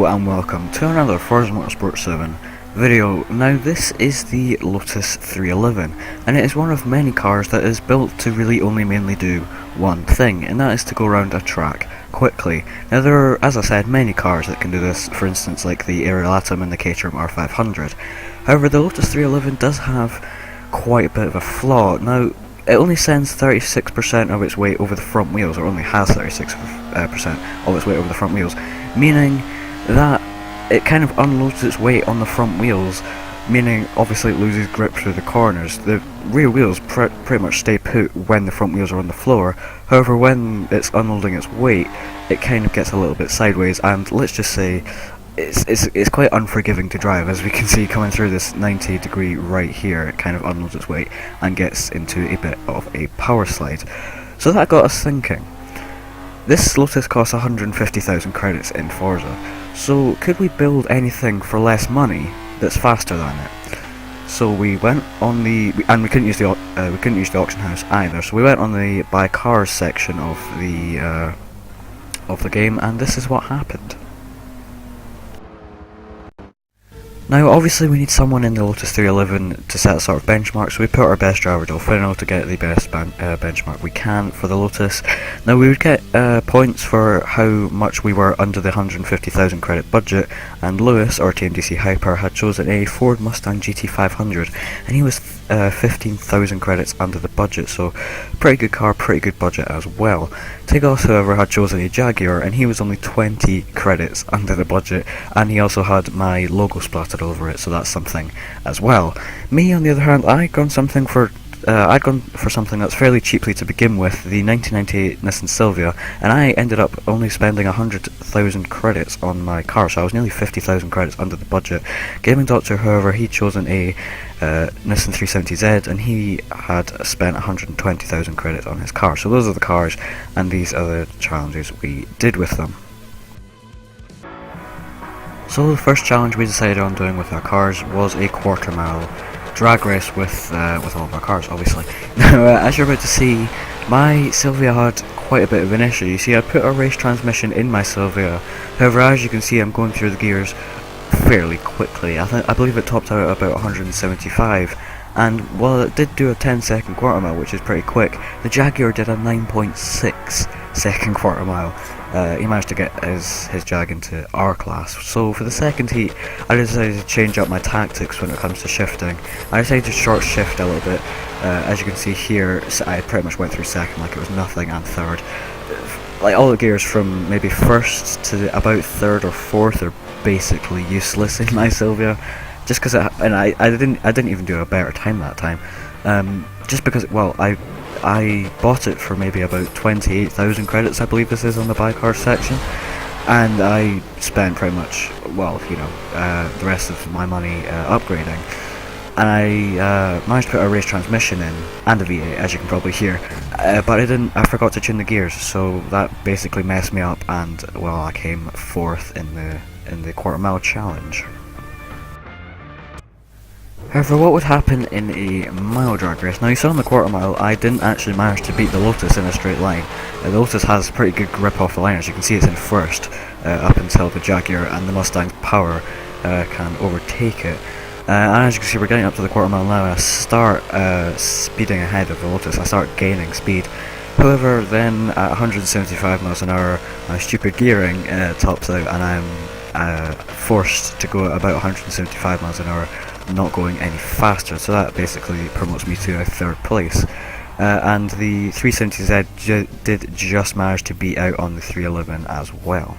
Hello and welcome to another Forza Motorsport 7 video. Now this is the Lotus 311 and it is one of many cars that is built to really only mainly do one thing, and that is to go around a track quickly. Now there are, as I said, many cars that can do this, for instance like the Aerialatum and the Caterham R500. However, the Lotus 311 does have quite a bit of a flaw. Now it only sends 36% of its weight over the front wheels, or only has 36% of its weight over the front wheels, meaning that it kind of unloads its weight on the front wheels, meaning obviously it loses grip through the corners. The rear wheels pretty much stay put when the front wheels are on the floor. However, when it's unloading its weight, it kind of gets a little bit sideways, and let's just say it's quite unforgiving to drive. As we can see coming through this 90 degree right here, it kind of unloads its weight and gets into a bit of a power slide. So that got us thinking. This Lotus costs 150,000 credits in Forza, so could we build anything for less money that's faster than it? So we went on the, and we couldn't use the auction house either. So we went on the buy cars section of the game, and this is what happened. Now obviously we need someone in the Lotus 311 to set a sort of benchmark, so we put our best driver Delfino to get the best benchmark we can for the Lotus. Now we would get points for how much we were under the 150,000 credit budget, and Lewis, or TMDC Hyper, had chosen a Ford Mustang GT500 and he was 15,000 credits under the budget, so pretty good car, pretty good budget as well. Tigos, however, had chosen a Jaguar and he was only 20 credits under the budget, and he also had my logo splattered over it, so that's something as well. Me, on the other hand, I'd gone for something that's fairly cheaply to begin with, the 1998 Nissan Silvia, and I ended up only spending 100,000 credits on my car, so I was nearly 50,000 credits under the budget. Gaming Doctor, however, he'd chosen a Nissan 370Z and he had spent 120,000 credits on his car. So those are the cars, and these are the challenges we did with them. So the first challenge we decided on doing with our cars was a quarter-mile drag race with all of our cars, obviously. Now, as you're about to see, my Silvia had quite a bit of an issue. You see, I put a race transmission in my Silvia. However, as you can see, I'm going through the gears fairly quickly. I believe it topped out at about 175. And while it did do a 10-second quarter mile, which is pretty quick, the Jaguar did a 9.6 second quarter mile. He managed to get his Jag into R class. So for the second heat, I decided to change up my tactics when it comes to shifting. I decided to short shift a little bit. As you can see here, I pretty much went through second like it was nothing, and third. Like all the gears from maybe first to about third or fourth are basically useless in my Silvia. Just because, I didn't even do a better time that time. Just because, well, I bought it for maybe about 28,000 credits, I believe this is, on the buy car section, and I spent pretty much, well, you know, the rest of my money upgrading, and I managed to put a race transmission in and a V8, as you can probably hear, but I forgot to tune the gears, so that basically messed me up, and well, I came fourth in the quarter mile challenge. However, what would happen in a mile drag race? Now, you saw in the quarter mile, I didn't actually manage to beat the Lotus in a straight line. The Lotus has pretty good grip off the line. As you can see, it's in first, up until the Jaguar and the Mustang's power can overtake it. And as you can see, we're getting up to the quarter mile now, and I start speeding ahead of the Lotus. I start gaining speed. However, then at 175 miles an hour, my stupid gearing tops out, and I'm forced to go at about 175 miles an hour, not going any faster, so that basically promotes me to a third place. And the 370Z did just manage to beat out on the 311 as well.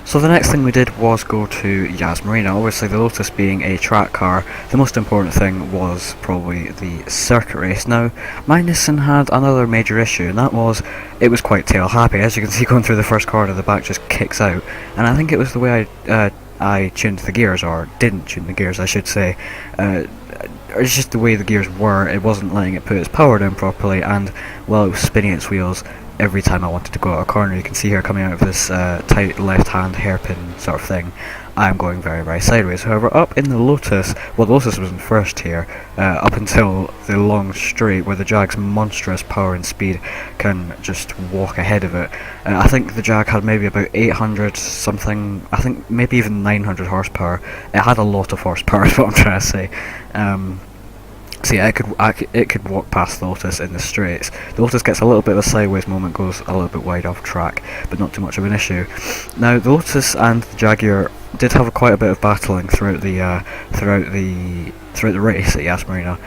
So the next thing we did was go to Yas Marina. Obviously, the Lotus being a track car, the most important thing was probably the circuit race. Now, my Nissan had another major issue, and that was it was quite tail happy. As you can see, going through the first corner, the back just kicks out, and I think it was the way I tuned the gears, or didn't tune the gears, I should say. It's just the way the gears were. It wasn't letting it put its power down properly, and while it was spinning its wheels, every time I wanted to go out a corner. You can see here coming out of this tight left-hand hairpin sort of thing, I'm going very, very sideways. However, up in the Lotus, well, the Lotus was in first here, up until the long straight where the Jag's monstrous power and speed can just walk ahead of it. I think the Jag had maybe about 800 something, I think maybe even 900 horsepower. It had a lot of horsepower is what I'm trying to say. So yeah, it could walk past the Lotus in the straights. The Lotus gets a little bit of a sideways moment, goes a little bit wide off track, but not too much of an issue. Now the Lotus and the Jaguar did have quite a bit of battling throughout the race at Yas Marina.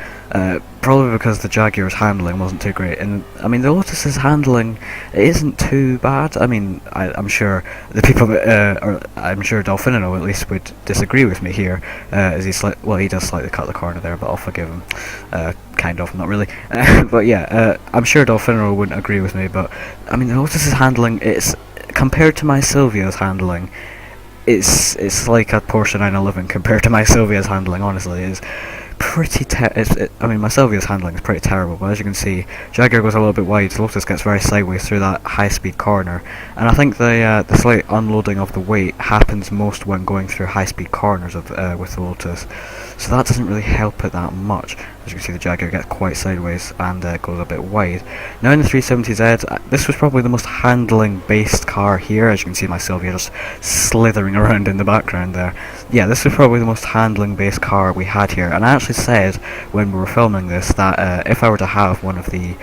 Probably because the Jaguar's handling wasn't too great, and I mean the Lotus's handling isn't too bad. I mean I'm sure the people that I'm sure Dolfinino at least would disagree with me here, as he does slightly cut the corner there, but I'll forgive him, kind of, not really. But yeah, I'm sure Dolfinino wouldn't agree with me, but I mean the Lotus's handling, it's compared to my Silvia's handling, it's like a Porsche 911 compared to my Silvia's handling. Honestly, is pretty I mean my Silvia's handling is pretty terrible, but as you can see, Jaguar goes a little bit wide, Lotus gets very sideways through that high speed corner, and I think the slight unloading of the weight happens most when going through high speed corners with the Lotus, so that doesn't really help it that much. As you can see, the Jaguar gets quite sideways and goes a bit wide. Now in the 370Z, this was probably the most handling based car here. As you can see, my Silvia just slithering around in the background there. Yeah, this was probably the most handling based car we had here, and I actually said when we were filming this that if I were to have one of the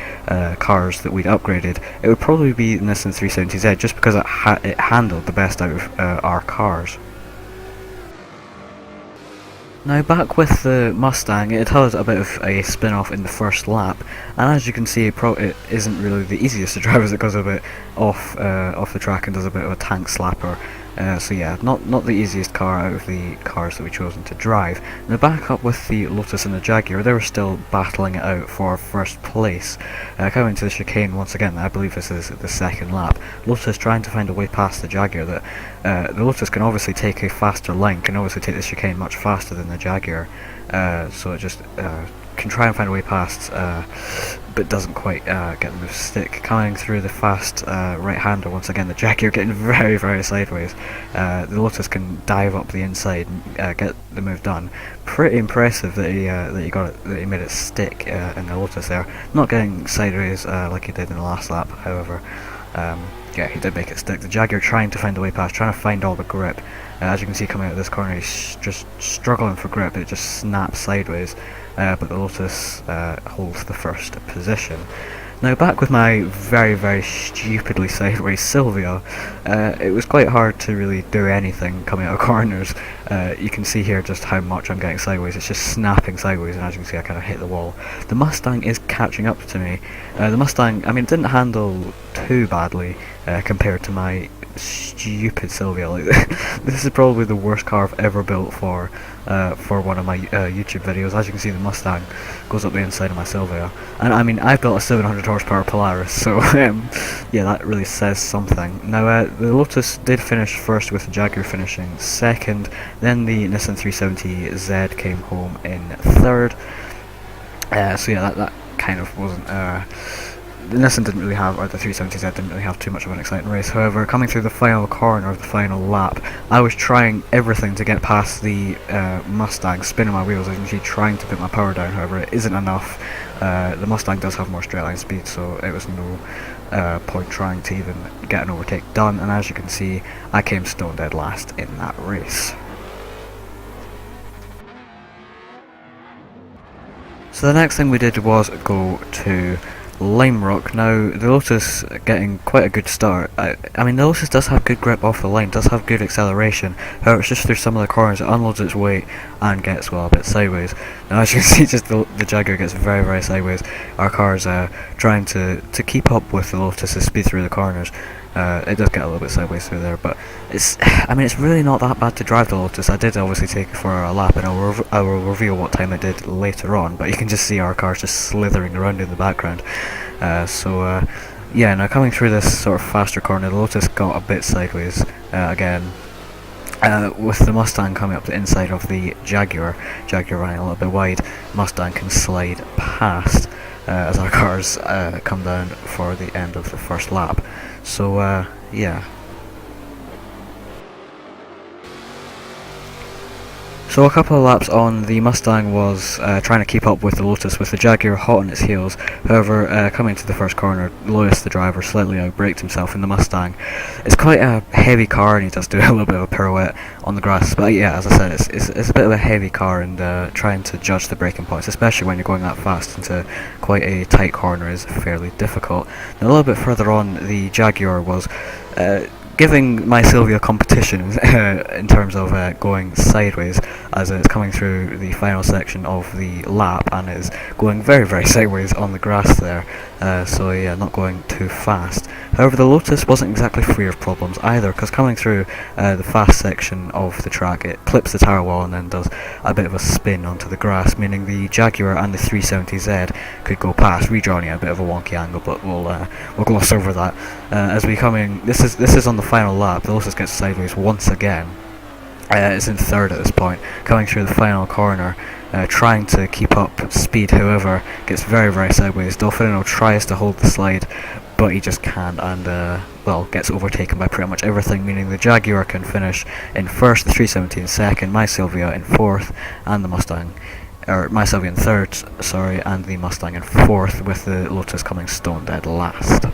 cars that we'd upgraded, it would probably be the Nissan 370Z, just because it handled the best out of our cars. Now back with the Mustang, it had a bit of a spin-off in the first lap, and as you can see, it isn't really the easiest to drive as it goes a bit off the track and does a bit of a tank slapper. So yeah, not the easiest car out of the cars that we've chosen to drive. Now back up with the Lotus and the Jaguar, they were still battling it out for first place. Coming to the chicane once again, I believe this is the second lap. Lotus trying to find a way past the Jaguar. The Lotus can obviously take a faster line, can obviously take the chicane much faster than the Jaguar, so it just can try and find a way past, but doesn't quite get the move stick. Coming through the fast right-hander once again, the Jaguar getting very, very sideways. The Lotus can dive up the inside and get the move done. Pretty impressive that he made it stick in the Lotus there. Not getting sideways like he did in the last lap, however. Yeah, he did make it stick. The Jaguar trying to find a way past, trying to find all the grip. As you can see coming out of this corner, he's just struggling for grip. It just snaps sideways, but the Lotus holds the first position. Now back with my very, very stupidly sideways Silvia, it was quite hard to really do anything coming out of corners. You can see here just how much I'm getting sideways. It's just snapping sideways, and as you can see I kind of hit the wall. The Mustang is catching up to me. The Mustang, I mean, it didn't handle too badly compared to my stupid Silvia. Like, this is probably the worst car I've ever built for one of my YouTube videos. As you can see, the Mustang goes up the inside of my Silvia, and I mean I've built a 700 horsepower Polaris, so yeah, that really says something. Now the Lotus did finish first, with the Jaguar finishing second, then the Nissan 370Z came home in third. So yeah, that kind of wasn't the Nissan didn't really have, or the 370Z didn't really have too much of an exciting race. However, coming through the final corner of the final lap, I was trying everything to get past the Mustang, spinning my wheels, as you can see, trying to put my power down. However, it isn't enough. The Mustang does have more straight line speed, so it was no point trying to even get an overtake done, and as you can see, I came stone dead last in that race. So the next thing we did was go to Lime Rock. Now the Lotus getting quite a good start. I mean the Lotus does have good grip off the line, does have good acceleration, however it's just through some of the corners it unloads its weight and gets, well, a bit sideways. Now as you can see, just the Jaguar gets very, very sideways. Our car's trying to keep up with the Lotus's speed through the corners. It does get a little bit sideways through there, but I mean it's really not that bad to drive the Lotus. I did obviously take it for a lap, and I will reveal what time it did later on, but you can just see our car's just slithering around in the background. Yeah, now coming through this sort of faster corner, the Lotus got a bit sideways again. With the Mustang coming up the inside of the Jaguar running a little bit wide, Mustang can slide past. as our cars come down for the end of the first lap. So yeah. So a couple of laps on, the Mustang was trying to keep up with the Lotus, with the Jaguar hot on its heels. However, coming to the first corner, Lotus, the driver, slightly outbraked himself in the Mustang. It's quite a heavy car, and he does do a little bit of a pirouette on the grass. But yeah, as I said, it's a bit of a heavy car, and trying to judge the braking points, especially when you're going that fast into quite a tight corner, is fairly difficult. Now, a little bit further on, the Jaguar was giving my Silvia competition in terms of going sideways, as it's coming through the final section of the lap, and is going very, very sideways on the grass there. So yeah, not going too fast. However, the Lotus wasn't exactly free of problems either, because coming through the fast section of the track, it clips the tyre wall and then does a bit of a spin onto the grass, meaning the Jaguar and the 370Z could go past, redrawing at a bit of a wonky angle, but we'll gloss over that. As we come in, this is on the final lap. The Lotus gets sideways once again. It's in third at this point, coming through the final corner, trying to keep up speed. However, gets very, very sideways. Dolfinino tries to hold the slide, but he just can't, and well, gets overtaken by pretty much everything, meaning the Jaguar can finish in first, the 370 in second, my Silvia in fourth, and the Mustang, or my Silvia in third, sorry, and the Mustang in fourth, with the Lotus coming stone dead last.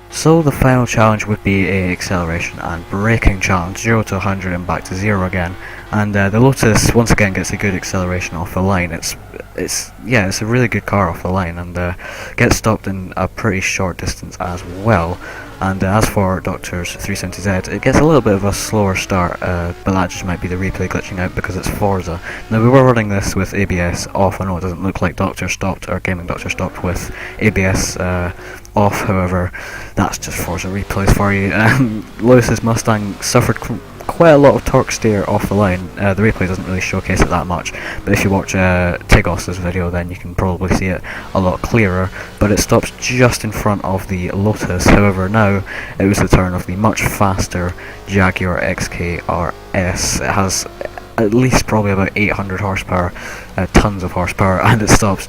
So the final challenge would be a acceleration and braking challenge, 0 to 100 and back to 0 again. And the Lotus once again gets a good acceleration off the line. It's a really good car off the line, and gets stopped in a pretty short distance as well. And as for Doctor's 370Z, it gets a little bit of a slower start, but that just might be the replay glitching out because it's Forza. Now, we were running this with ABS off. I know it doesn't look like Doctor stopped, or Gaming Doctor stopped with ABS off, however, that's just Forza replays for you. Lotus's Mustang suffered quite a lot of torque steer off the line. The replay doesn't really showcase it that much, but if you watch Tigos's video, then you can probably see it a lot clearer. But it stops just in front of the Lotus. However, now it was the turn of the much faster Jaguar XK RS. It has at least probably about 800 horsepower, tons of horsepower, and it stops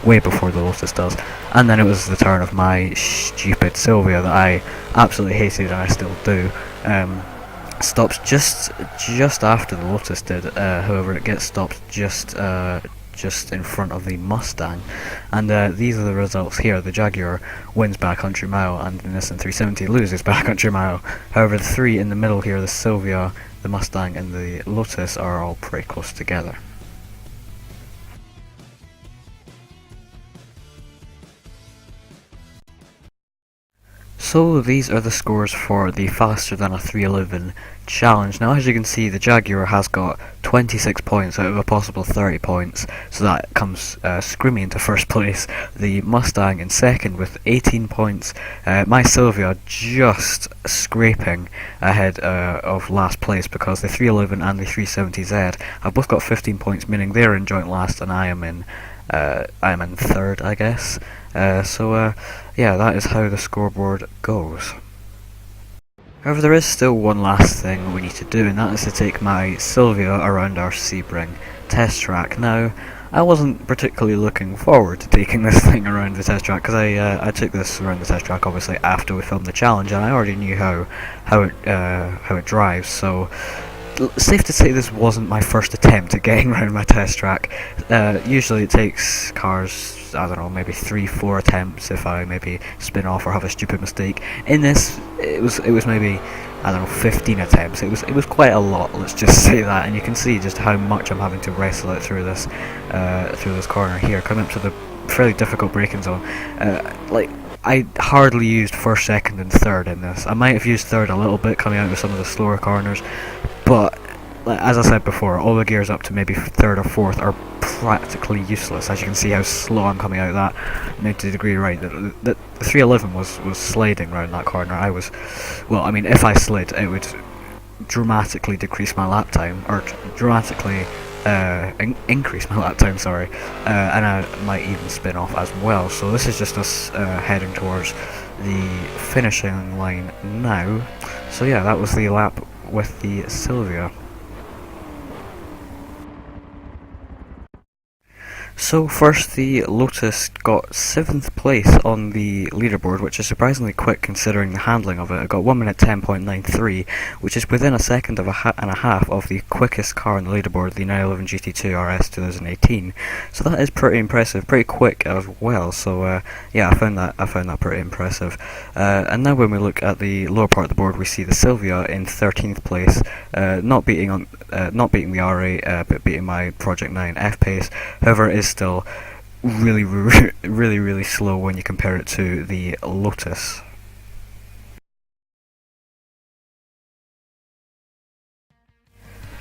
way before the Lotus does. And then it was the turn of my stupid Silvia that I absolutely hated, and I still do. Stops just after the Lotus did. However, it gets stopped just in front of the Mustang, and these are the results here. The Jaguar wins by a country mile, and the Nissan 370 loses by a country mile. However, the three in the middle here, the Silvia, the Mustang, and the Lotus, are all pretty close together. So these are the scores for the faster than a 311 challenge. Now, as you can see, the Jaguar has got 26 points out of a possible 30 points, so that comes screaming into first place. The Mustang in second with 18 points. My Silvia just scraping ahead of last place, because the 311 and the 370Z have both got 15 points, meaning they're in joint last, and I am in third, I guess. Yeah, that is how the scoreboard goes. However, there is still one last thing we need to do, and that is to take my Silvia around our Sebring test track. Now, I wasn't particularly looking forward to taking this thing around the test track, because I took this around the test track obviously after we filmed the challenge, and I already knew how it drives. So safe to say this wasn't my first attempt at getting around my test track. Usually it takes cars, I don't know, maybe 3-4 attempts if I maybe spin off or have a stupid mistake. In this, it was maybe, I don't know, 15 attempts. It was quite a lot, let's just say that, and you can see just how much I'm having to wrestle it through this corner here, coming up to the fairly difficult braking zone. I hardly used first, second, and third in this. I might have used third a little bit coming out of some of the slower corners, but as I said before, all the gears up to maybe third or fourth are practically useless. As you can see how slow I'm coming out of that. Now, to the degree, right, the 311 was sliding around that corner. If I slid, it would dramatically decrease my lap time, or dramatically increase my lap time, sorry, and I might even spin off as well. So this is just us heading towards the finishing line now. So yeah, that was the lap with the Silvia. So first, the Lotus got 7th place on the leaderboard, which is surprisingly quick considering the handling of it. It got 1 minute 10.93, which is within a second and a half of the quickest car on the leaderboard, the 911 GT2 RS 2018. So that is pretty impressive, pretty quick as well. So yeah, I found that pretty impressive. And now when we look at the lower part of the board, we see the Silvia in 13th place, not beating the R8, but beating my Project 9 F pace. However, it is still really slow when you compare it to the Lotus.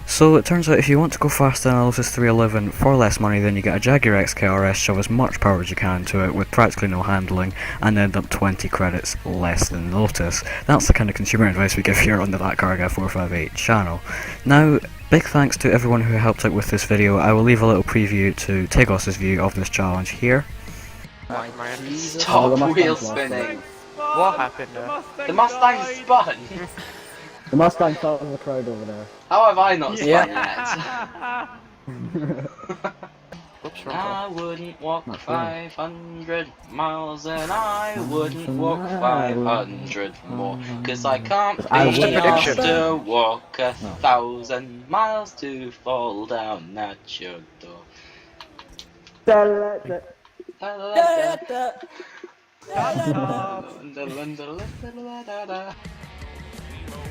So it turns out if you want to go faster than a Lotus 311 for less money, then you get a Jaguar XKRS, shove as much power as you can to it with practically no handling, and end up 20 credits less than the Lotus. That's the kind of consumer advice we give here on the That Car Guy 458 channel. Now, big thanks to everyone who helped out with this video. I will leave a little preview to Tegos's view of this challenge here. Stop wheel spinning! What happened there? The Mustang spun! The Mustang fell in the crowd over there. How have I not spun yet? Oops, I wouldn't walk 500 miles and I wouldn't walk 500 more, cause I can't be asked to walk 1,000 miles to fall down at your door.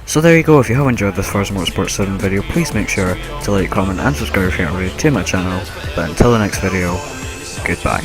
So there you go. If you have enjoyed this Forza Motorsport 7 video, please make sure to like, comment and subscribe if you're not already to my channel. But until the next video, goodbye.